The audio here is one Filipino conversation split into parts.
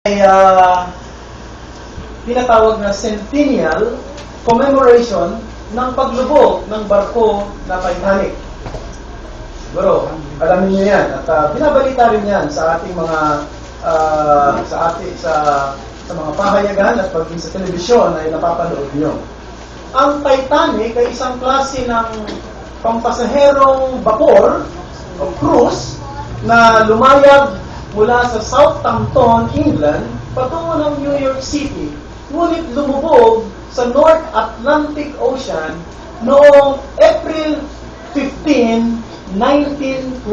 ay tinatawag na centennial commemoration ng paglubog ng barko na Titanic. Siguro, alam niyo yan. At binabalita rin yan sa ating mga sa mga pahayagan at paging sa telebisyon ay napapanood niyo. Ang Titanic ay isang klase ng pampasaherong vapor o cruise na lumayag mula sa Southampton, England, patungo ng New York City, ngunit lumubog sa North Atlantic Ocean noong April 15, 1912.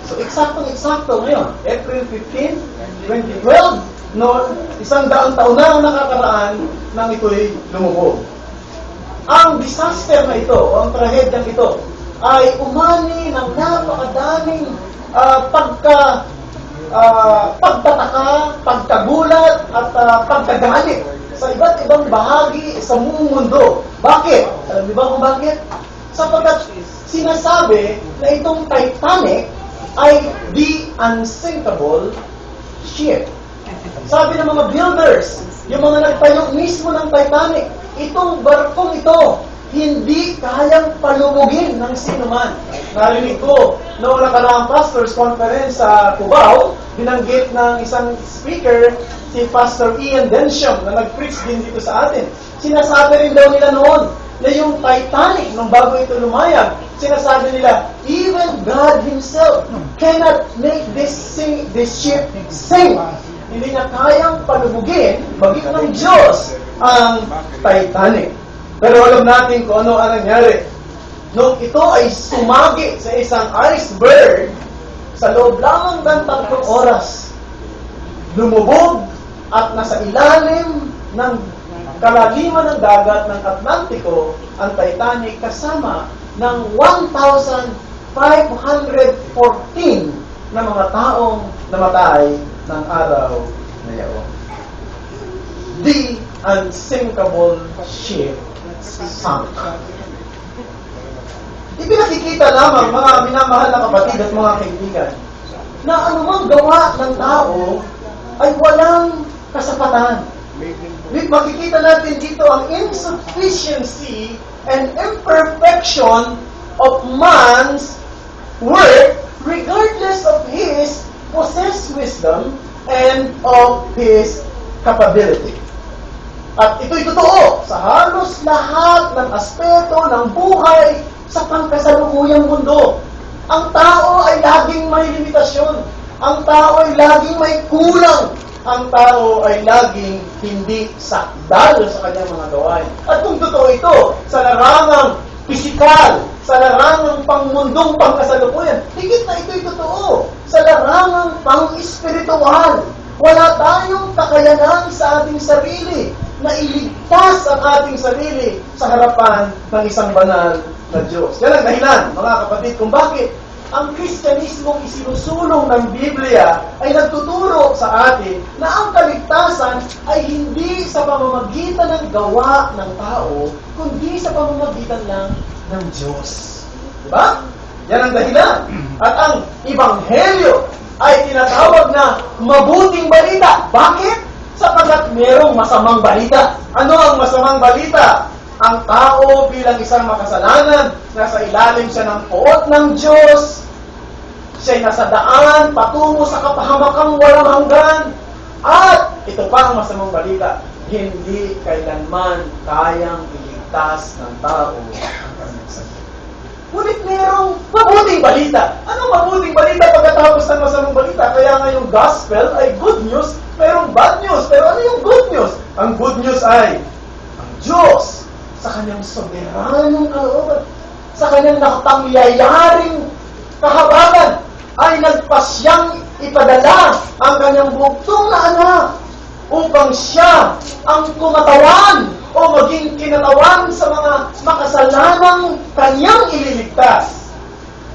So, eksaktong-eksakto ngayon, April 15, 2012, no, 100 taon na ang nakakaraan nang ito'y lumubog. Ang disaster na ito, o ang trahedyang ito, ay umani ng napakadaming pagtataka, pagkagulat, at pagkagalit sa iba't ibang bahagi sa buong mundo. Bakit? Alam niyo ba kung bakit? Sapagkat sinasabi na itong Titanic ay the unsinkable ship. Sabi ng mga builders, yung mga nagtayo mismo ng Titanic, itong barkong ito, hindi kayang palubugin ng sinuman. Narinig ko noong nakaraang pastors conference sa Cubao, binanggit ng isang speaker, si Pastor Ian Densham, na nag-preach din dito sa atin. Sinasabi rin daw nila noon na yung Titanic, nung bago ito lumayag, sinasabi nila, even God Himself cannot make this ship sink. Hindi na kayang palubugin, bagay ng Diyos, ang Titanic. Pero alam natin kung ano ang nangyari. Nung ito ay sumagi sa isang iceberg, sa loob lamang ng 3 oras, lumubog at nasa ilalim ng kalaliman ng dagat ng Atlantiko ang Titanic kasama ng 1,514 na mga taong namatay ng araw na yaon. The unsinkable ship sunk. Ipinakikita lamang mga minamahal na kapatid at mga kaibigan na anumang gawa ng tao ay walang kasapatan. Makikita natin dito ang insufficiency and imperfection of man's work regardless of his possessed wisdom and of his capability. At ito'y totoo sa halos lahat ng aspeto ng buhay sa pangkasalukuyang mundo. Ang tao ay laging may limitasyon. Ang tao ay laging may kulang. Ang tao ay laging hindi sakdal sa kanyang mga gawain. At kung totoo ito, sa larangang pisikal, sa larangang pangmundong pangkasalukuyan, higit na ito'y totoo. Sa larangang pang-espiritual, wala tayong kakayanan sa ating sarili na iligtas ang ating sarili sa harapan ng isang banal na Diyos. Yan ang dahilan, mga kapatid, kung bakit ang Kristyanismong isinusulong ng Biblia ay nagtuturo sa atin na ang kaligtasan ay hindi sa pamamagitan ng gawa ng tao, kundi sa pamamagitan lang ng Diyos. Diba? Yan ang dahilan. At ang Ebanghelyo ay tinatawag na mabuting balita. Bakit? Sapagkat mayroong masamang balita. Ano ang masamang balita? Ang tao bilang isang makasalanan, nasa ilalim siya ng poot ng Diyos, siya'y nasa daan, patungo sa kapahamakang walang hanggan, at ito pa ang masamang balita, hindi kailanman kayang iligtas ng tao ang kanyang sarili. Ngunit mayroong mabuting balita. Anong mabuting balita pagkatapos ng masamang balita? Kaya nga yung gospel ay good news, mayroong bad news. Pero ano yung good news? Ang good news ay ang Diyos sa kanyang soberanong kalooban, sa kanyang nakapangyayaring kahabagan, ay nagpasyang ipadala ang kanyang buktong na anak upang siya ang kumatawan o maging kinatawan sa mga makasalanang kanyang ililigtas.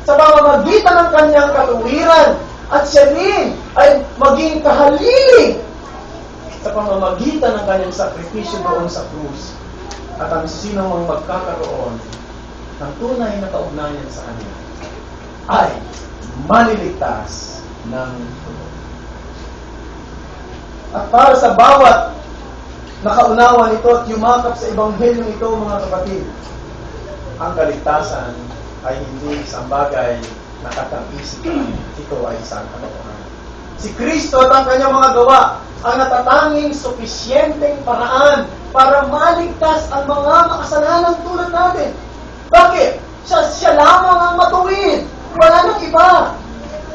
Sa pamamagitan ng kanyang katuwiran, at siya rin ay maging kahalilig sa pamamagitan ng kanyang sakripisyo doon sa krus. At ang sino mang magkakaroon ng tunay na kaugnayan sa kanya ay maliligtas ng tulog. At para sa bawat nakaunawa nito at yumakap sa ebanghelyo ito, mga kapatid, ang kaligtasan ay hindi isang bagay na katang-isipan. Ito ay isang katotohanan. Si Kristo at ang kanyang mga gawa ang natatanging sufisyenteng paraan para maligtas ang mga makasalanang tulad natin. Bakit? Siya lamang ang matuwid. Wala nang iba.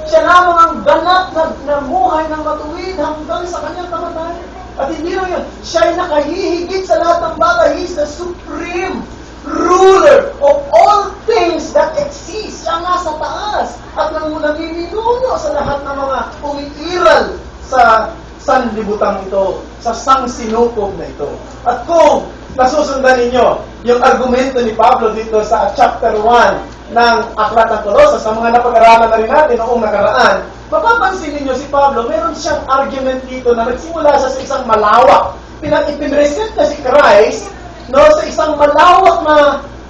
Siya lamang ang ganap na buhay ng matuwid hanggang sa kanyang kamatayan. At hindi lang yun, siya ay nakahihigit sa lahat ng bagay. He is the supreme ruler of all things that exist. Siya nga sa taas at nanginginuno sa lahat ng mga umiiral sa sanlibutan ito, sa sangsinukob na ito. At kung nasusundan ninyo yung argumento ni Pablo dito sa chapter 1 ng Aklat ng Kolosas, sa mga napag-aralan na rin natin noong nakaraan, mapapansin ninyo si Pablo, meron siyang argument dito na nagsimula sa isang malawak. Ipinresent na si Christ sa isang malawak na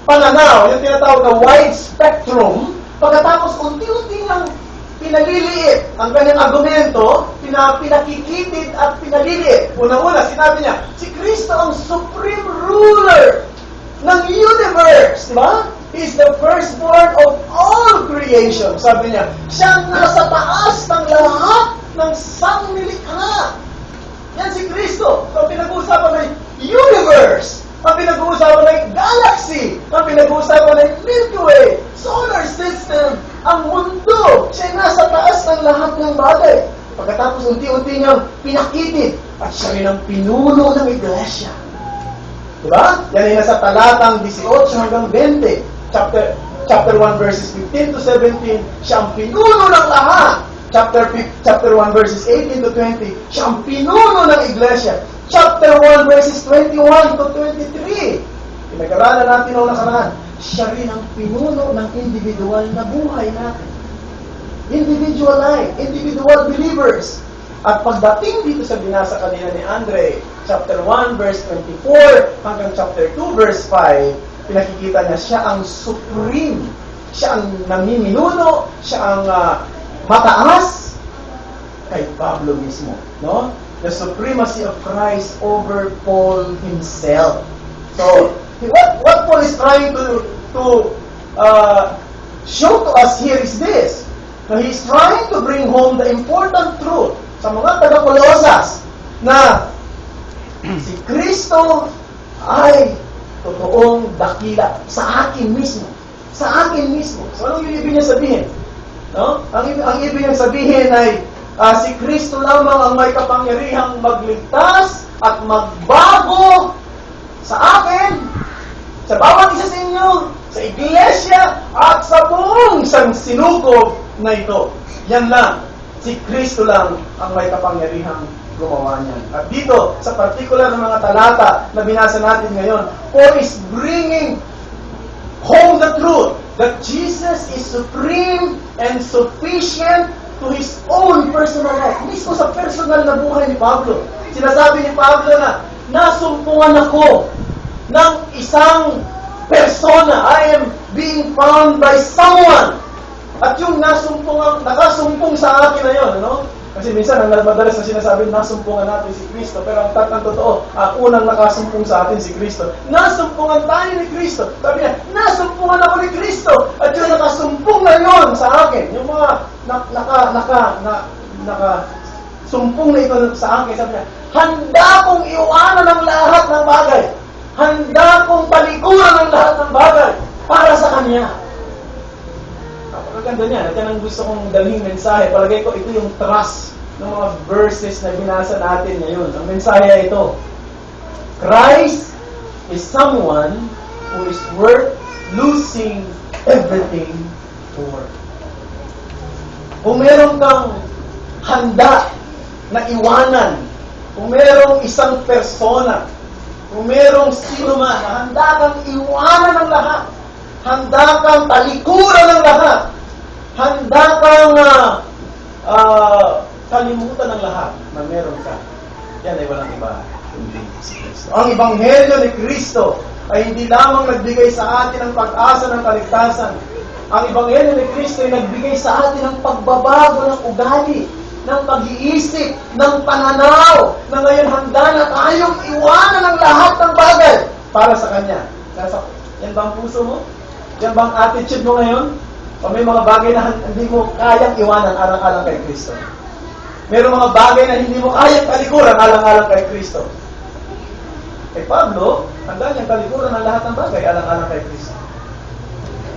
pananaw, yung tinatawag na wide spectrum, pagkatapos unti-unti niyang pinaliliit ang kanyang argumento, pinakikitid at pinaliliit. Una-una, sinabi niya, si Kristo ang supreme ruler ng universe, di ba? He is the firstborn of all creation. Sabi niya, siya nasa taas ng lahat ng sangnilikha. Yan si Kristo. So, pinag-uusapan ay universe. Ang pinag-uusapan ay galaxy. Ang pinag-uusapan ay Milky Way, solar system, ang mundo. Siya nasa taas ng lahat ng bagay. Pagkatapos unti-unti niyang pinakitid at siya rin ang pinuno ng iglesia. Diba? Yan ay nasa talatang 18 hanggang 20. Chapter 1 verses 15 to 17, siya ang pinuno ng lahat. Chapter 1 verses 18 to 20, siya ang pinuno ng iglesia. Chapter 1 verses 21 to 23, pinag-aralan natin noong nakaraan, siya rin ang pinuno ng individual na buhay natin. Individual life, individual believers. At pagdating dito sa binasa kanina ni Andre, chapter 1 verse 24 hanggang chapter 2 verse 5, pinakikita niya siya ang supreme, siya ang namiminuno, siya ang mataas kay Pablo mismo, no? The supremacy of Christ over Paul himself. So, what Paul is trying to show to us here is this. Now, he's trying to bring home the important truth sa mga taga-Kolosas na si Kristo ay totoong dakila sa akin mismo. Sa akin mismo. So, anong yung ibig niya sabihin? No? Ang ibig niya sabihin ay si Kristo lamang ang may kapangyarihang magligtas at magbago sa akin, sa bawat isa sa inyo, sa iglesia, at sa buong sinukob na ito. Yan lang. Si Kristo lang ang may kapangyarihang gumawa niyan. At dito, sa particular ng mga talata na binasa natin ngayon, Paul is bringing home the truth that Jesus is supreme and sufficient to His own personal life. Mismo sa personal na buhay ni Pablo. Sinasabi ni Pablo na, nasumpungan ako ng isang persona. I am being found by someone. At yung nakasumpong sa akin na yun, ano? Kasi minsan, ang madalas na sinasabi, nasumpungan natin si Kristo. Pero ang totoo, unang nakasumpong sa atin si Kristo. Nasumpungan tayo ni Kristo. Sabi niya, nasumpungan ako ni Kristo. At yung nakasumpong na yun sa akin, yung mga nakasumpong na ito sa akin, sabi niya, handa kong iwanan ang lahat ng bagay. Handa kong palikuran ang lahat ng bagay para sa Kanya. Napakaganda niya. At yan ang gusto kong dalhin mensahe. Palagay ko, ito yung trust ng mga verses na binasa natin ngayon. Ang mensahe ay ito. Christ is someone who is worth losing everything for. Kung meron kang handa na iwanan, kung merong isang persona, kung merong sino man, handa kang iwanan ng lahat, handa kang talikuran ng lahat, handa kang kalimutan ng lahat na meron ka, yan ay walang iba kundi si Kristo. Ang Ebanghelyo ni Kristo ay hindi lamang nagbigay sa atin ng pag-asa ng kaligtasan. Ang Ebanghelyo ni Kristo ay nagbigay sa atin ng pagbabago ng ugali. ng pag-iisip, ng pananaw, na ngayon handa na tayong iwanan ang lahat ng bagay para sa Kanya. Yan ba ang puso mo? Yan ba ang attitude mo ngayon? O may mga bagay na hindi mo kayang iwanan alang-alang kay Kristo? Mayroong mga bagay na hindi mo kayang talikuran alang-alang kay Kristo? Kay Pablo, handa niyang talikuran ang lahat ng bagay alang-alang kay Kristo.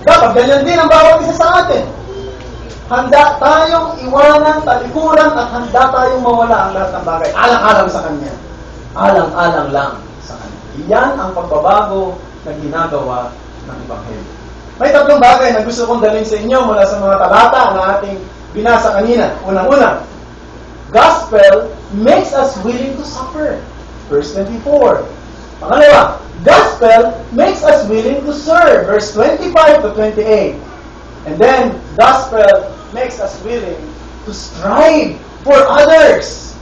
Dapat ganyan din ang bawat isa sa atin. Handa tayong iwanan, talikuran, at handa tayong mawala ang lahat ng bagay alang-alang sa Kanya. Alang-alang lang sa Kanya. Iyan ang pagbabago na ginagawa ng Ebanghelyo. May tatlong bagay na gusto kong dalhin sa inyo mula sa mga talata na ating binasa kanina. Unang-una, Gospel makes us willing to suffer. Verse 24. Pangalawa, Gospel makes us willing to serve. Verse 25 to 28. And then, Gospel makes us willing to strive for others.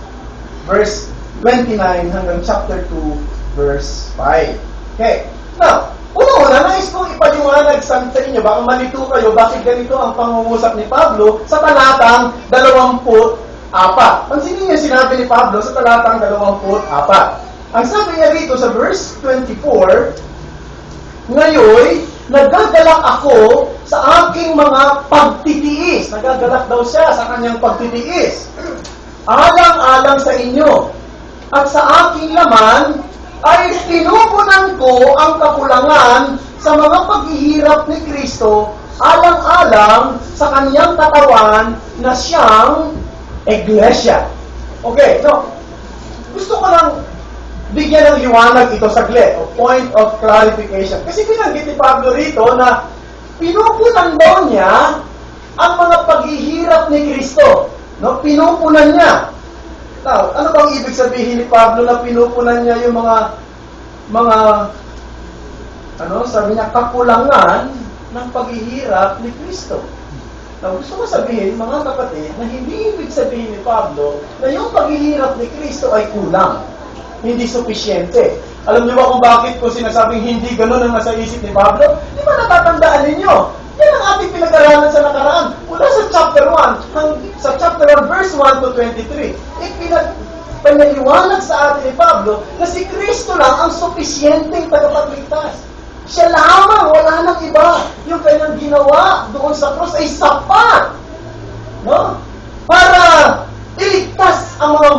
Verse 29 hanggang chapter 2, verse 5. Okay. Now, una-una, nais kong ipaliwanag sa inyo, baka malito kayo, bakit ganito ang pangungusap ni Pablo sa talatang 24. Pansinin niyo sinabi ni Pablo sa talatang 24. Ang sabi niya rito sa verse 24, ngayon, nagagalak ako sa aking mga pagtitiis. Nagagalak daw siya sa kanyang pagtitiis. Alang-alang sa inyo. At sa aking laman, ay pinupunan ko ang kakulangan sa mga paghihirap ni Kristo alang-alang sa kanyang katawan na siyang Iglesia. Okay, no. Gusto ko lang bigyan ng liwanag ito saglit, o point of clarification. Kasi binanggit ni Pablo rito na pinupunan daw niya ang mga paghihirap ni Kristo. No? Pinupunan niya. Now, ano bang ibig sabihin ni Pablo na pinupunan niya yung sabi niya, kakulangan ng paghihirap ni Kristo. Now, gusto ko sabihin, mga kapatid, na hindi ibig sabihin ni Pablo na yung paghihirap ni Kristo ay kulang. Hindi sufisyente. Alam niyo ba kung bakit ko sinasabing hindi ganun ang nasa isip ni Pablo? Di ba natatandaan ninyo? Yan ang ating pinag-aralan sa nakaraan. Mula sa chapter 1, sa chapter 1, verse 1 to 23. Pinaliwanag sa atin ni Pablo na si Kristo lang ang sufisyenteng tagapagligtas. Siya lamang, wala nang iba. Yung kanyang ginawa doon sa cross ay sapat. No? Para iligtas ang mga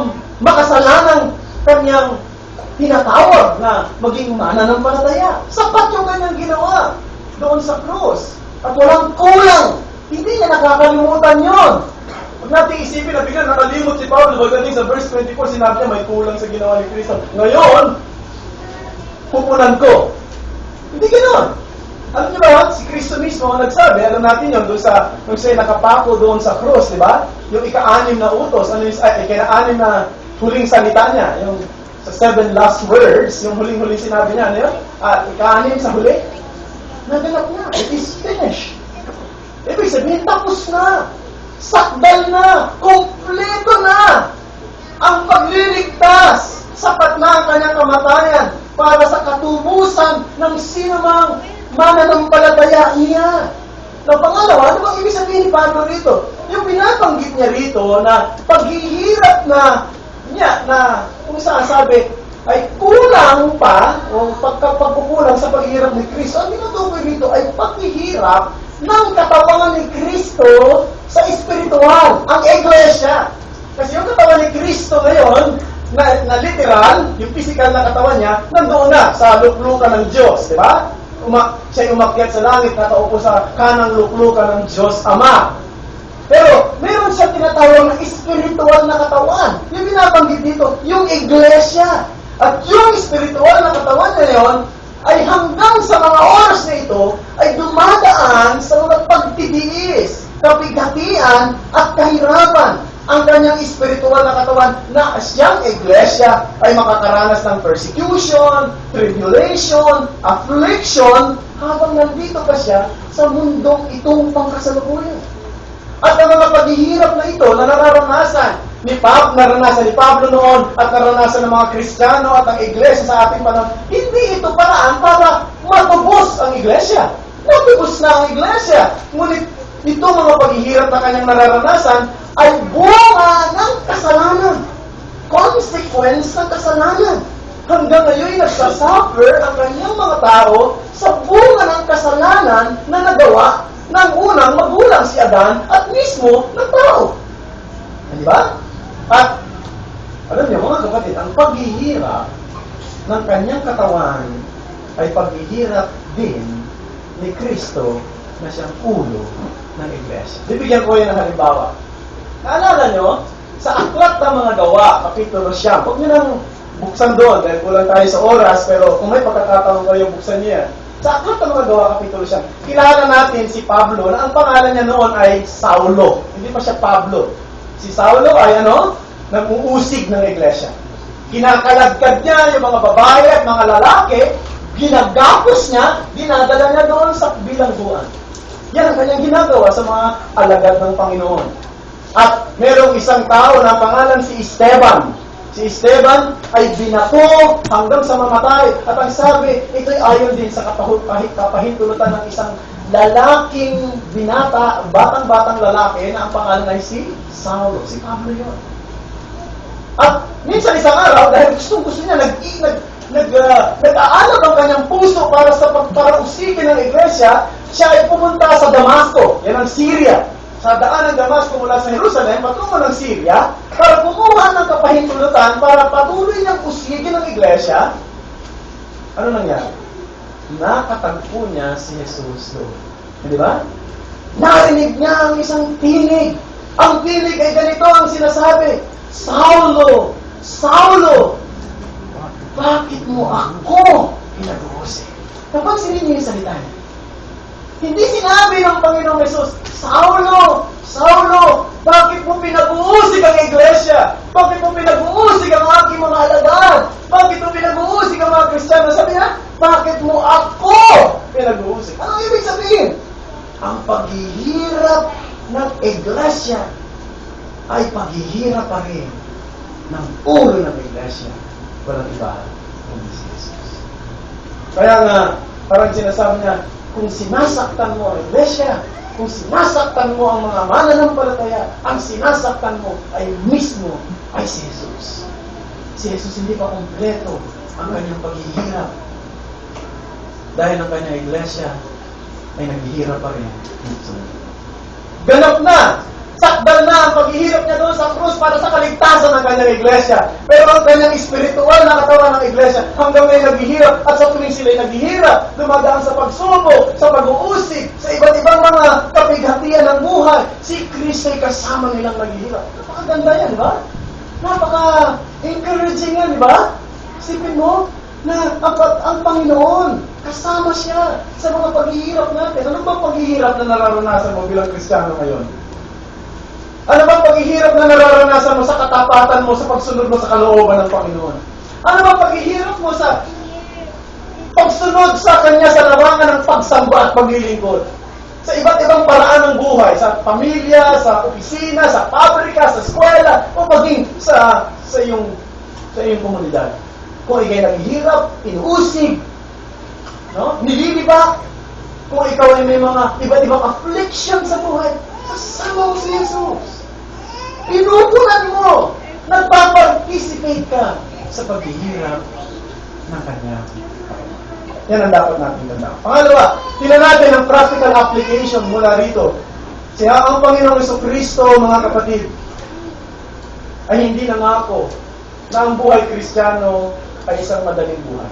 makasalanang kanyang tinatawag na maging mananampalataya. Sapat yung kanyang ginawa doon sa cross. At walang kulang. Hindi niya nakakalimutan yun. Huwag natin isipin na biglang nakalimot si Pablo pagdating sa verse 24, sinabi niya may kulang sa ginawa ni Kristo. Ngayon, pupunan ko. Hindi ganoon. Alam niyo ba, si Kristo mismo ang nagsabi, alam natin yun, doon sa, nung siya nakapako doon sa cross, di ba? Yung ika-anim na utos, ika-anim na huling salita niya, yung sa 7 last words, yung huling-huling sinabi niya, ano yun? Ika-anim sa huli, naganap na, it is finished. Ibig sabihin, tapos na, sakdal na, kompleto na, ang pagliligtas, sapat na ang kanyang kamatayan para sa katubusan ng sinumang mananampalataya niya. Na pangalawa, ano bang ibig sabihin ni Pablo rito? Yung binabanggit niya rito na paghihirap na niya, na kung saan sabi, ay kulang pa, o pagkukulang sa paghihirap ni Kristo, ang tinutukoy rito ay paghihirap ng katawan ni Kristo sa espiritual, ang Iglesia. Kasi yung katawan ni Kristo ngayon, na literal, yung physical na katawan niya, nandoon na sa luklukan ng Diyos, di ba? Siya umakyat sa langit, nakaupo sa kanang luklukan ng Diyos Ama. Pero, meron siya tinatawag na espiritual na katawan. Yung binabanggit dito, yung Iglesia. At yung espiritual na katawan niya yon ay hanggang sa mga oras na ito, ay dumadaan sa mga pagtitiis, kapighatian, at kahirapan. Ang kanyang espiritual na katawan na siyang Iglesia ay makakaranas ng persecution, tribulation, affliction, habang nandito pa siya sa mundong itong pangkasalukuyan. At ang mga paghihirap na ito na nararanasan ni Pablo noon at naranasan ng mga Kristiyano at ang Iglesia sa ating panahon, hindi ito paraan para matubos ang Iglesia. Matubos na ang Iglesia. Ngunit itong mga paghihirap na kanyang nararanasan ay bunga ng kasalanan. Consequence ng kasalanan. Hanggang ngayon, nagsasuffer ang kanyang mga tao sa bunga ng kasalanan na nagawa ng unang magulang si Adan at mismo ng tao. Di ba? At, alam niyo mga kapatid, ang paghihirap ng kanyang katawan ay paghihirap din ni Kristo na siyang ulo ng Iglesia. Bibigyan ko yan ng halimbawa. Naalala nyo, sa Aklat ng Mga Gawa, Kapitulo 9, huwag nyo nang buksan doon dahil kulang tayo sa oras, pero kung may pagkakataon kayo, buksan niya. Sa Aklat ng Mga Gawa, Kapitulo 9, kilala natin si Pablo na ang pangalan niya noon ay Saulo. Hindi pa siya Pablo. Si Saulo ay nag-uusig ng Iglesia. Kinakalagkad niya yung mga babae at mga lalaki, ginagapos niya, dinadala niya doon sa bilangguan. Yan ang kanyang ginagawa sa mga alagad ng Panginoon. At merong isang tao na pangalan si Esteban. Si Esteban ay binato hanggang sa mamatay. At ang sabi, ito'y ayon din sa kapahintulutan ng isang lalaking binata, batang-batang lalaki na ang pangalan ay si Saulo. Si Pablo yun. At minsan isang araw, dahil gusto niya, nag-aalab ang kanyang puso para usigin ng iglesia, siya ay pumunta sa Damasco, yan ang Syria. Sa daan ng Damasco mula sa Jerusalem, patungo ng Syria, para kumuha ng kapahintulutan para patuloy niyang usigin ng iglesia. Ano nangyari? Nakatagpo niya si Jesus doon. Di ba? Narinig niya ang isang tinig. Ang tinig ay ganito ang sinasabi, Saulo! Saulo! Bakit mo ako pinag-uusig? Napansinin niyo yung salita niya. Hindi sinabi ng Panginoong Jesus, Saulo! Saulo! Bakit mo pinag-uusig ang iglesia? Bakit mo pinag-uusig ang aking mga alagad? Bakit mo pinag-uusig ang mga Kristiyano? Sabi niya, bakit mo ako pinag-uusig? Ano ibig sabihin? Ang paghihirap ng iglesia ay paghihirap pa rin ng ulo ng iglesia. Walang iba kundi si Jesus. Kaya nga, parang sinasabi niya, kung sinasaktan mo ang iglesia, kung sinasaktan mo ang mga mananampalataya, ang sinasaktan mo ay mismo ay si Jesus. Si Jesus hindi pa kompleto ang kanyang paghihirap. Dahil ang kanyang iglesia ay naghihirap pa rin. Ganap na! Sakdal na ang paghihirap niya doon sa krus para sa kaligtasan ng kanyang iglesia. Pero ang kanyang espiritual na katawan ng iglesia hanggang ngayon naghihirap at sa tuwing sila'y naghihirap, dumadaan sa pagsubok, sa pag-uusig, sa iba't ibang mga kapighatian ng buhay, si Kristo ay kasama nilang naghihirap. Napakaganda yan, di ba? Napaka-encouraging yan, di ba? Isipin mo na ang Panginoon, kasama siya sa mga paghihirap natin. Ano bang paghihirap na nararanasan mo bilang Kristiyano ngayon? Ano bang paghihirap na nararanasan mo sa katapatan mo, sa pagsunod mo sa kalooban ng Panginoon? Ano bang paghihirap mo sa pagsunod sa Kanya sa larangan ng pagsamba at paglilingkod? Sa iba't ibang paraan ng buhay, sa pamilya, sa opisina, sa pabrika, sa eskwela, o maging sa iyong komunidad. Kung ikay naghihirap, inuusig, nililibak, kung ikaw ay may mga iba't ibang affliction sa buhay, kasama mo si Jesus. Pinupunan mo. Nagpaparticipate ka sa paghihirap ng Kanya. Yan ang dapat natin tandaan. Pangalawa, tingnan natin ang practical application mula rito. Siya ang Panginoong Jesucristo, mga kapatid, ay hindi nangako na ang buhay Kristiyano ay isang madaling buhay.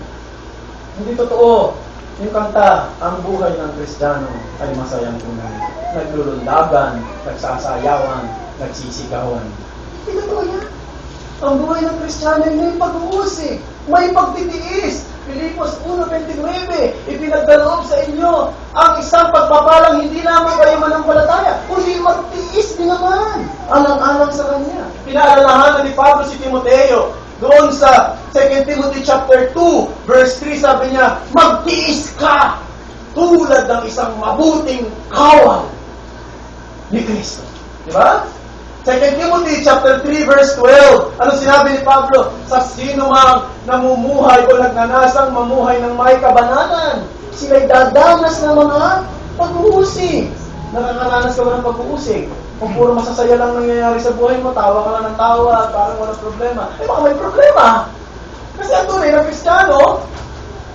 Hindi totoo. Yung kanta, ang buhay ng Kristiyano ay masayang tunay. Naglulundagan, nagsasayawan, nagsisigawan. Hindi totoo yan. Ang buhay ng Kristiyano ay may pag-uusig, may pagtitiis. Filipos 1:29, ipinagdaloob sa inyo ang isang pagpapalang hindi lamang kayo manampalataya, kundi magtiis din naman, alang-alang sa Kanya. Pinaalalahanan ni Pablo si Timoteo, doon sa 2 Timothy chapter 2, verse 3, sabi niya, magtiis ka tulad ng isang mabuting kawal ni Kristo. Di ba? 2 Timothy chapter 3, verse 12, ano sinabi ni Pablo? Sa sino mang namumuhay o nagnanasang mamuhay ng may kabananan, sila'y dadanas ng mga pag-uusig. Nakakaranas ka ba ng pag-uusig? Kung puro masasaya lang nangyayari sa buhay mo, tawa ka lang ng tawa, parang walang problema. Baka may problema. Kasi ang tunay na Kristiyano,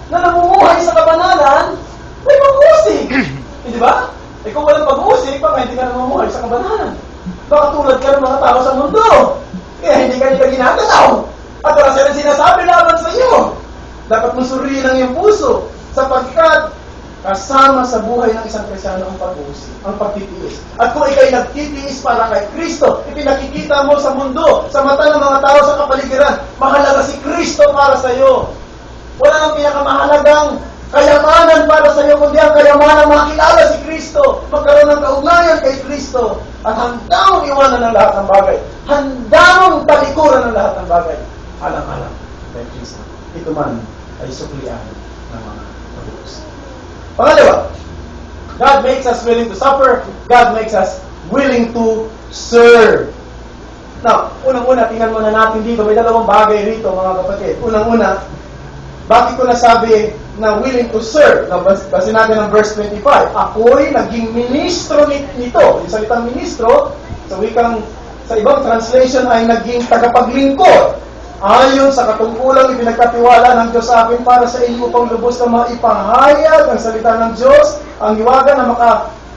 na namumuhay sa kabanalan, may pag-uusig. Di ba? Kung walang pag-uusig, baka hindi ka namumuhay sa kabanalan. Baka tulad ka ng mga tao sa mundo. Kaya hindi ka nila ginagalaw. At wala silang sinasabi laban sa iyo. Dapat mo suriin ang iyong puso, sapagkat kasama sa buhay ng isang Kristiyano ang pag-uusig, ang pagtitiis. At kung ikay nagtitiis para kay Kristo, ipinakikita mo sa mundo, sa mata ng mga tao sa kapaligiran, mahalaga si Kristo para sa iyo. Wala nang pinakamahalagang kayamanan para sa iyo, kundi ang kayamanan makilala si Kristo, magkaroon ng kaugnayan kay Kristo, at handang iwanan ng lahat ng bagay. Handang talikuran ng lahat ng bagay. Alam-alam kay Kristo. Ito man ay suklian ng mga pag-uusig. Pangalawa, God makes us willing to suffer. God makes us willing to serve. Now, unang-una, tingnan muna natin dito. May dalawang bagay rito, mga kapatid. Unang-una, bakit ko nasabi na willing to serve? Now, basin natin ang verse 25. Ako'y naging ministro nito. Yung salitang ministro, sa ibang translation ay naging tagapaglingkod. Ayon sa katungkulang ipinagkatiwala ng Diyos sa akin para sa inyo upang lubos na maipahayag ang salita ng Diyos, ang hiwaga na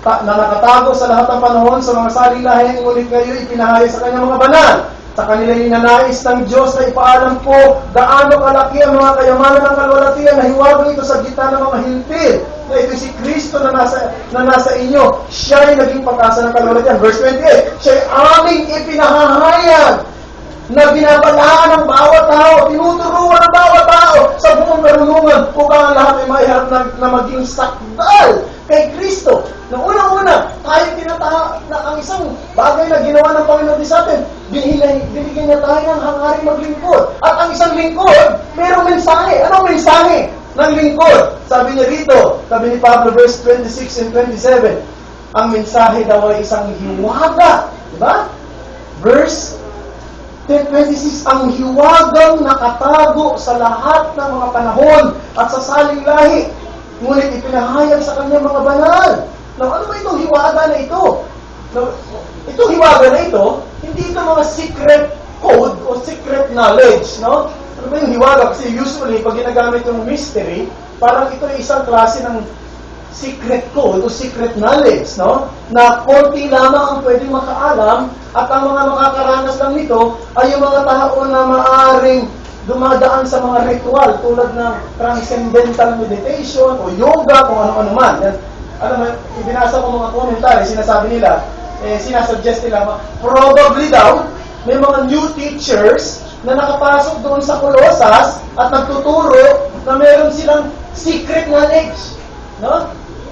nakatago sa lahat ng panahon sa mga saling lahi, ngunit ngayon ipinahayag sa kanyang mga banal. Sa kanila ninanais ng Diyos na ipaalam po gaano kalaki ang mga kayamanan ng kalwalatian na hiwagang ito sa gitna ng mga hintil, na ito si Kristo na nasa inyo. Siya ay naging pag-asa ng kalwalatian. Verse 28, siya ay aming ipinahahayag na binabalaan ng bawat tao, tinuturuan ng bawat tao sa buong karunungan upang ang lahat ay maiharap na maging sakdal kay Kristo. Noong unang-una, tayo na ang isang bagay na ginawa ng Panginoon sa atin, binigyan niya tayo ng hangaring maglingkod. At ang isang lingkod, mayroong mensahe. Anong mensahe ng lingkod? Sabi niya rito, sabi ni Pablo, verse 26 and 27, ang mensahe daw ay isang hiwaga. Diba? Verse 26, ang hiwagang nakatago sa lahat ng mga panahon at sa saling lahi, ngunit ipinahayag sa kanyang mga banal. Now, ano ba itong hiwaga na ito? Now, itong hiwaga na ito, hindi ito mga secret code o secret knowledge, no? Ano ba yung hiwaga? Kasi usually, pag ginagamit yung mystery, parang ito ay isang klase ng secret code o secret knowledge, no? Na konti lamang ang pwedeng makaalam at ang mga makakaranas lang nito ay yung mga tao na maaaring dumadaan sa mga ritual tulad ng transcendental meditation o yoga, kung ano-ano man. Yan, alam mo, ibinasa ko mga komentary, sinasabi nila, sinasuggest nila, probably daw, may mga new teachers na nakapasok doon sa Colossus at nagtuturo na meron silang secret knowledge, no?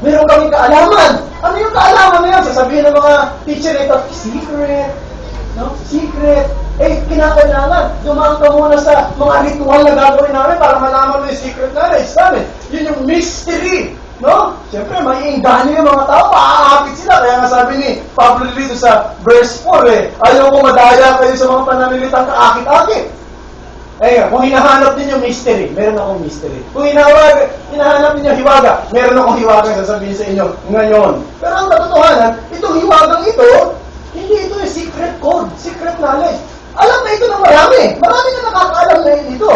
Meron kaming kaalaman. Ano yung kaalaman na yun? Sasabihin ng mga teacher ito, secret, no? Secret. Kinakailangan, dumaan ka muna sa mga ritual na gagawin namin para malaman mo yung secret knowledge namin. Yun yung mystery, no? Siyempre, maiinggani yung mga tao, maaakit sila. Kaya nga sabi ni Pablo dito sa verse 4, ayaw ko madaya kayo sa mga pananalitang kaakit-akit. Kung hinahanap ninyo mystery, meron akong mystery. Kung hinahanap ninyo hiwaga, meron akong hiwaga sasabihin sa inyo ngayon. Pero ang katotohanan, itong hiwagang ito, hindi ito yung secret code, secret knowledge. Alam na ito ng marami. Marami na nakakaalam na ito.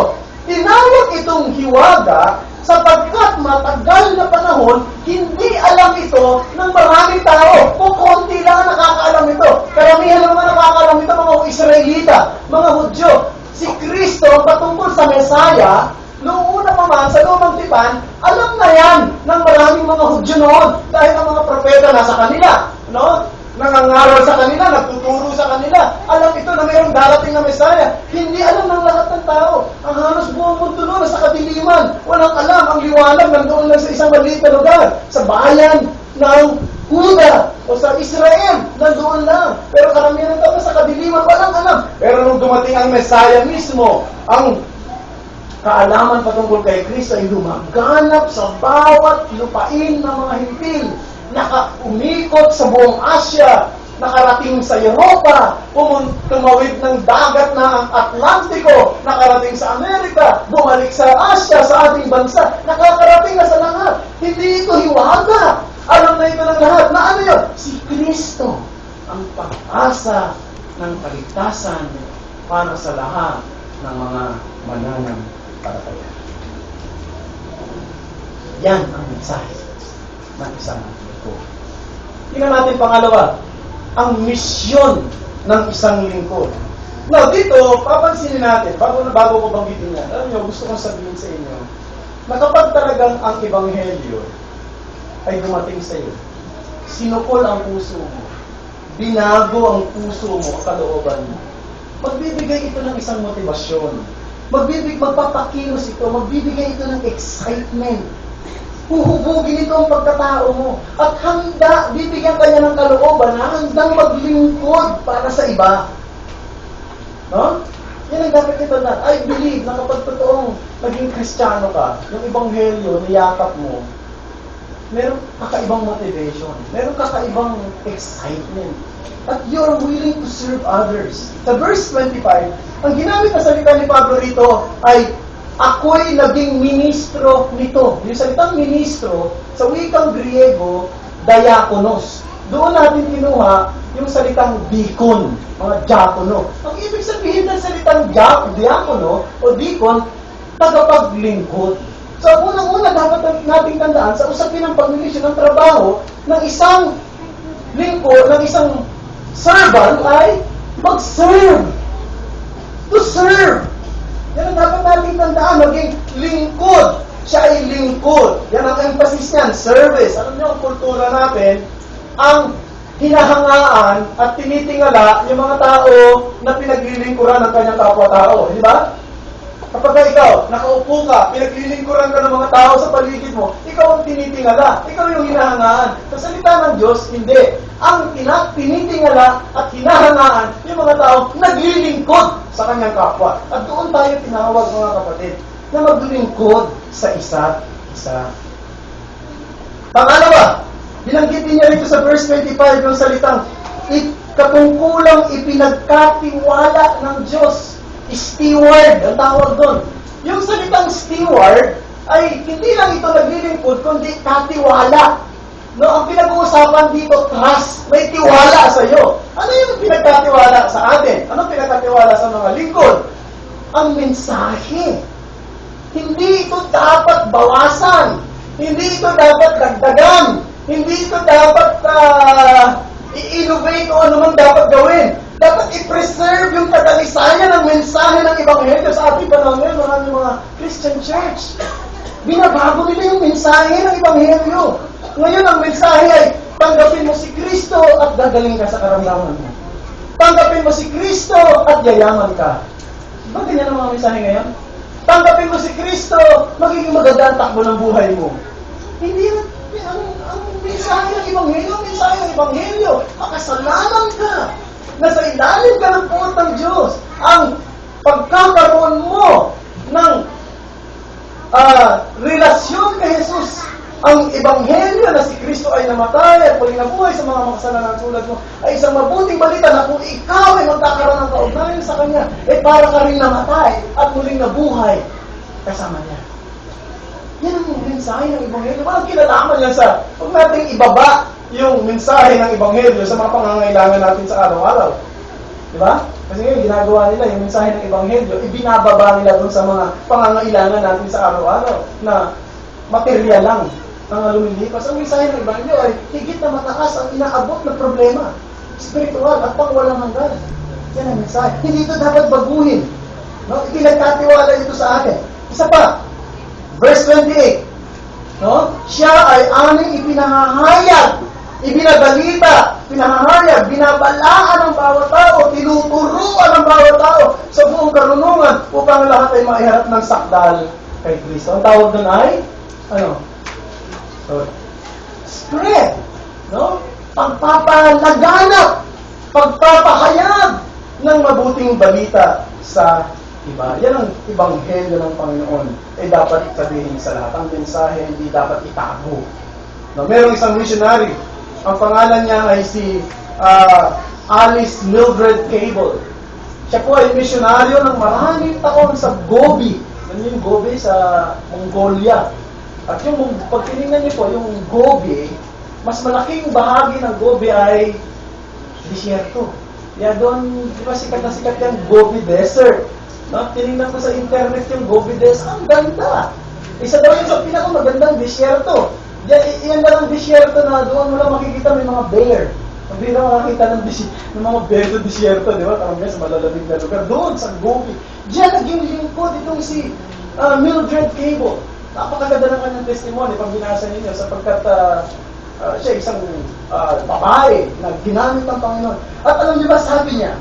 Tinawag itong hiwaga sapagkat matagal na panahon, hindi alam ito ng maraming tao. Kung konti lang ang nakakaalam ito. Karamihan naman nakakaalam ito mga Israelita, mga Hudyo. Si Kristo patungkol sa Mesaya, noong una pa man, sa Lumang Tipan, alam na yan ng maraming mga Hudyo noon dahil ang mga propeta nasa kanila, no? Nangangaral sa kanila, nagtuturo sa kanila. Alam ito na mayroong darating na Mesaya. Hindi alam ng lahat ng tao. Ang halos buong mundo noon, nasa kadiliman. Walang alam. Ang liwanag nandoon lang sa isang maliit na lugar. Sa bayan ng Huda o sa Israel, nandoon lang. Pero karamihan ng tao sa kadiliman, walang alam. Pero nung dumating ang Mesaya mismo, ang kaalaman patungkol kay Kristo ay lumaganap sa bawat lupain ng mga hintil. Umikot sa buong Asya, nakarating sa Europa, tumawid ng dagat na ang Atlantiko, nakarating sa Amerika, bumalik sa Asya, sa ating bansa, nakakarating na sa lahat. Hindi ito hiwaga. Alam na ito ng lahat. Na ano yun? Si Kristo ang pag-asa ng kaligtasan para sa lahat ng mga mananampalataya. Yan ang mensahe ng isang lingkod. Tingnan natin pangalawa, ang misyon ng isang lingkod. Now, dito, papansinin natin, bago ko banggitin yan, alam nyo, gusto kong sabihin sa inyo, na kapag talagang ang ebanghelyo ay dumating sa iyo, sinukol ang puso mo, binago ang puso mo, kalooban mo, magbibigay ito ng isang motibasyon, magpapakilos ito, magbibigay ito ng excitement, huhubugin ito ang pagkatao mo, at bibigyan kanya ng kalooban na handang maglingkod para sa iba. No? Yan ang dapat ito na. I believe na kapag totoong naging Kristiyano ka, yung ebanghelyo, niyakap mo, meron kakaibang motivation, meron kakaibang excitement, at you're willing to serve others. Sa verse 25, ang ginamit na salita ni Pablo rito ay, ako'y naging ministro nito. Yung salitang ministro, sa wikang Griego, diakonos. Doon natin kinuha yung salitang deacon, mga diakono. Ang ibig sabihin ng salitang diakono o deacon, tagapaglingkod. So, unang-una dapat nating tandaan sa usapin ng pagmimisyon ng trabaho ng isang lingkod, ng isang servant ay mag-serve. To serve. Yan ang dapat nating tandaan, maging lingkod. Siya ay lingkod. Yan ang emphasis niyan, service. Alam niyo, ang kultura natin, ang hinahangaan at tinitingala yung mga tao na pinaglilingkuran ng kanyang kapwa-tao. Di ba? Kapag ikaw, nakaupo ka, pinaglilingkuran ka ng mga tao sa paligid mo, ikaw ang tinitingala. Ikaw yung hinahangaan. Sa salita ng Diyos, hindi. Ang tinitingala at hinahangaan yung mga tao naglilingkod sa kanyang kapwa. At doon tayo tinawag, mga kapatid, na maglingkod sa isa't isa. Pangalawa, binanggit niya rito sa verse 25 yung salitang katungkulang ipinagkatiwala ng Diyos. Steward, ang tawag doon. Yung salitang steward ay hindi lang ito naglilingkod, kundi katiwala. No, ang pinag-uusapan dito, trust. May tiwala sa iyo. Ano yung pinagkatiwala sa atin? Ano pinagkatiwala sa mga lingkod? Ang mensahe. Hindi ito dapat bawasan. Hindi ito dapat dagdagan. Hindi ito dapat i-innovate o anumang dapat gawin. Dapat i-preserve yung kadalisayan ng mensahe ng Ebanghelyo. Sa ating panahon ngayon, maraming mga Christian church, binabago nila yung mensahe ng Ebanghelyo. Ngayon, ang mensahe ay, tanggapin mo si Kristo at gagaling ka sa karamdaman mo. Tanggapin mo si Kristo at yayaman ka. Ba ganyan ang mga mensahe ngayon? Tanggapin mo si Kristo, magiging maganda ang takbo ng buhay mo. Hindi ang mensahe ng Ebanghelyo, ang mensahe ng Ebanghelyo, makasalanan ka. Nasa ilalim ka ng puot ng Diyos. Ang pagkakaroon mo ng relasyon kay Jesus, ang Ebanghelyo na si Kristo ay namatay at muling nabuhay sa mga makasalanan tulad mo, ay isang mabuting balita na kung ikaw ay magkakaroon ng kaugnayan sa Kanya, para ka rin namatay at muling nabuhay kasama niya. Yan ang mensahe ng Ebanghelyo. Walang kinalaman yan sa, huwag natin ibaba yung mensahe ng Ebanghelyo sa mga pangangailangan natin sa araw-araw. Di ba? Kasi ngayon, ginagawa nila yung mensahe ng Ebanghelyo, ibinababa nila dun sa mga pangangailangan natin sa araw-araw na material lang ang lumilipas. Ang mensahe ng Ebanghelyo ay higit na mataas ang inaabot na problema. Spiritual at pangwalang hanggan. Yan ang mensahe. Hindi ito dapat baguhin. No? Itinagkatiwala ito sa akin. Isa pa, verse 28. No? Siya ay aming ipinahahayag, ibinabalita, pinahahayag, binabalaan ng bawat tao, tinuturuan ng bawat tao sa buong karunungan upang lahat ay maiharap ng sakdal kay Kristo. Ang tawag doon ay, spread. No? Pagpapalaganap, pagpapahayag ng mabuting balita sa iba. Yan ang Ebanghelyo ng Panginoon dapat sabihin sa lahat. Ang mensahe hindi dapat itago. No, merong isang missionary. Ang pangalan niya ay si Alice Mildred Cable. Siya po ay misyonaryo ng maraming taon sa Gobi. Yan yung Gobi sa Mongolia. At yung pag tinignan niyo po, yung Gobi, mas malaking bahagi ng Gobi ay disyerto. Kaya doon, di ba sikat na sikat yung Gobi Desert? No? Tinignan ko sa internet yung Gobi Desert. Ang ganda! Isa daw yun sa pinakamagandang disyerto. Yan lang ang disyerto na doon mo lang makikita may mga bear. Hindi na makakita ng mga bear sa disyerto, di ba? Karamihan sa malalamig na lugar. Doon, sa Gobi. Diyan naging lingkod itong si Mildred Cable. Napakaganda ng kanyang testimony pag binasa ninyo sapagkat siya isang babae na ginamit ng Panginoon. At alam niyo ba, sabi niya,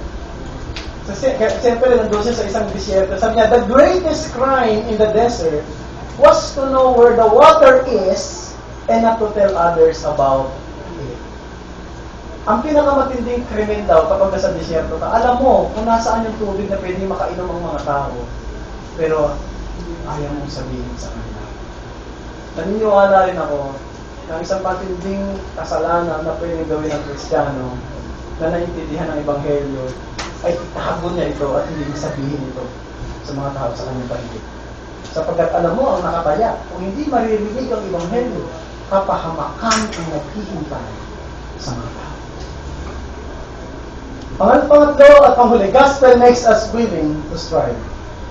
siyempre nandun siya sa isang disyerto, sabi niya, the greatest crime in the desert was to know where the water is and not to tell others about it. Ang pinakamatinding krimen daw kapag nasa disyerto ka, alam mo kung nasaan yung tubig na pwede makainom ang mga tao, pero ayaw mong sabihin sa kanila. Naniniwala rin ako na isang matinding kasalanan na pwedeng gawin ng Kristiyano na naiintindihan ng Ebanghelyo ay itago niya ito at hindi sabihin ito sa mga tao sa kanyang paligid. Sapagkat alam mo ang nakataya, kung hindi maririnig ang Ebanghelyo, kapahamakan ang naghihintay sa mga tao. Pangatlo at panghuli, gospel makes us willing to strive.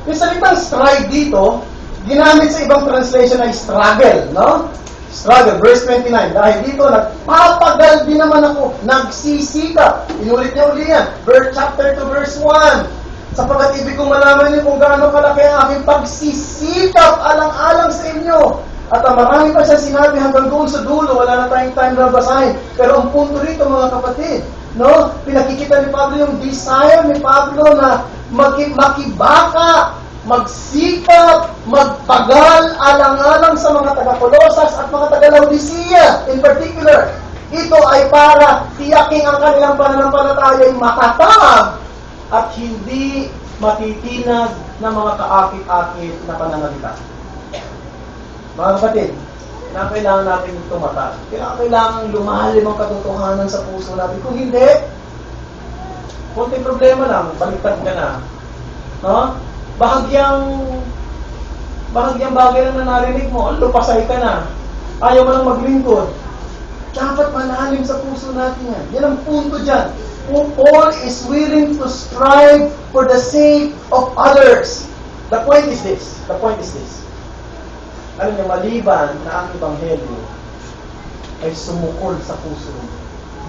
Yung salitang strive dito, ginamit sa ibang translation ay struggle, no? Struggle, verse 29. Dahil dito, nagpapagal din naman ako, nagsisikap. Inulit niya uli yan. Chapter 2, verse 1. Sapagkat ibig kong malaman niyo kung gaano kalaki ang aking pagsisikap alang-alang sa inyo. At marami pa siya sinabi hanggang doon sa dulo, wala na tayong time na basahin. Pero ang punto rito, mga kapatid, no? Pinakikita ni Pablo yung desire ni Pablo na makibaka, magsikap, magpagal, alang-alang sa mga taga-Colosas at mga taga-Laodicea in particular. Ito ay para tiyaking ang kanilang pananampalataya ay matatag at hindi matitinag ng mga kaakit-akit na pananalita. Mga kapatid, kailangan natin tumatag. Kailangan lumalim ang katotohanan sa puso natin. Kung hindi, konting problema lang, baliktad ka na. No? Bahagyang bagay lang na narinig mo, lupasay ka na. Ayaw mo lang maglingkod. Dapat malalim sa puso natin yan. Yan ang punto dyan. Paul is willing to strive for the sake of others. The point is this. Alam niyo, maliban na ang Ebanghelyo ay sumukol sa puso mo.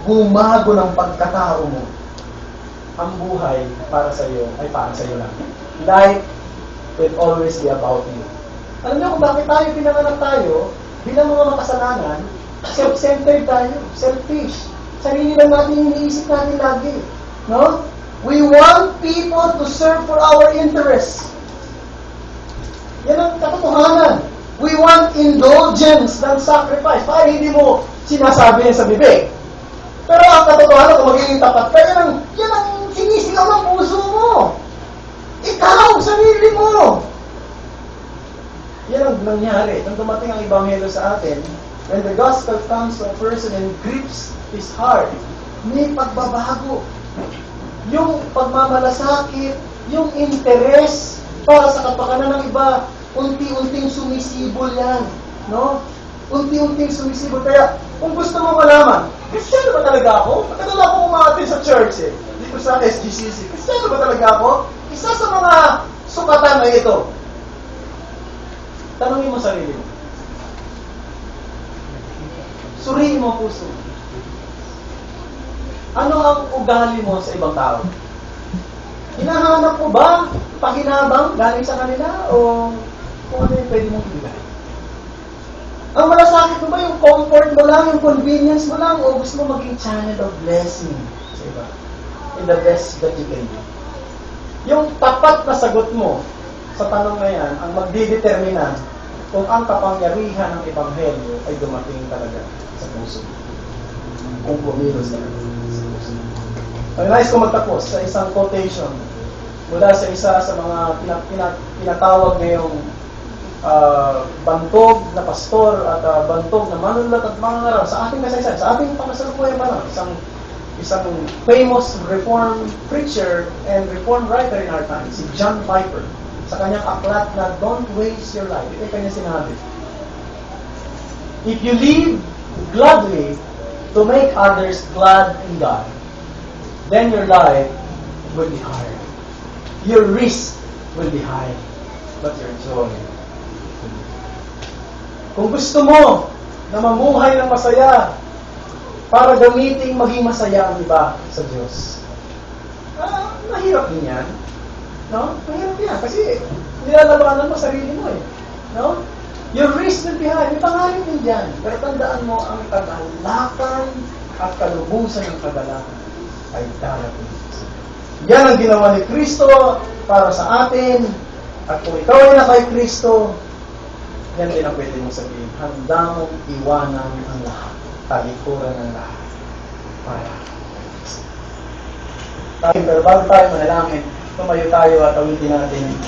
Bumago ng pagkatao mo. Ang buhay para sa iyo ay para sa iyo lang. Life will always be about you. Alam niyo kung bakit tayo pinanganak tayo, bilang mga makasalanan, self-centered tayo, selfish. Sarili lang natin yung iniisip natin lagi. No? We want people to serve for our interests. Yan ang katotohanan. We want indulgence ng sacrifice. Para hindi mo sinasabi yan sa bibig. Pero ang katotohanan, kung magiging tapat ka, yan ang sinisigaw ng puso mo. Ikaw, sarili mo. Yan ang nangyari. Nung dumating ang Ebanghelyo sa atin, when the gospel comes to a person and grips his heart, may pagbabago. Yung pagmamalasakit, yung interes para sa kapakanan ng iba, unti-unting sumisibol yan. No? Unti-unting sumisibol. Kaya, kung gusto mo malaman, Kristyano ba talaga ako? Matagal ako umaatin sa church eh. Dito sa SGCC. Kristyano ba talaga ako? Isa sa mga sukatan na ito. Tanungin mo sarili mo. Suriin mo puso. Ano ang ugali mo sa ibang tao? Hinahanap mo ba pakinabang galing sa kanila o kung ano yung pwede mong ibigay? Ang malasakit mo ba yung comfort mo lang, yung convenience mo lang, o gusto mo maging channel of blessing sa iba? In the best that you can do. Yung tapat na sagot mo sa tanong na yan, ang magdidetermina kung ang kapangyarihan ng Ebanghelyo ay dumating talaga sa puso. Kung kumilos talaga sa puso. Nais ko magtapos sa isang quotation mula sa isa sa mga pinatawag ngayong bantog na pastor at bantog na manunulat at mangangaral sa ating kasaysayan, sa ating pangkasalukuyan pa lang, isang famous reform preacher and reform writer in our time, si John Piper, sa kanyang aklat na Don't Waste Your Life. Ito kanya sinabi, if you live gladly to make others glad in God, then your life will be hard. Your risk will be high, but your joy will be. Kung gusto mo na mamuhay ng masaya, para gamitin maging masaya ang iba sa Diyos, mahirap din yan. No? Mahirap yan. Kasi nilalabanan mo sarili mo eh. No? Your risk will be high. May pangalan din dyan. Pero tandaan mo, ang kagalakan at kalubusan ng kagalakan ay darating. Yan ang ginawa ni Kristo para sa atin. At kung ikaw ay na kay Kristo, yan din ang pwede mong sabihin. Handa mong iwanan ang lahat. Talikuran ng lahat. Para. Pero bago tayo manalangin, tumayo tayo at awitin natin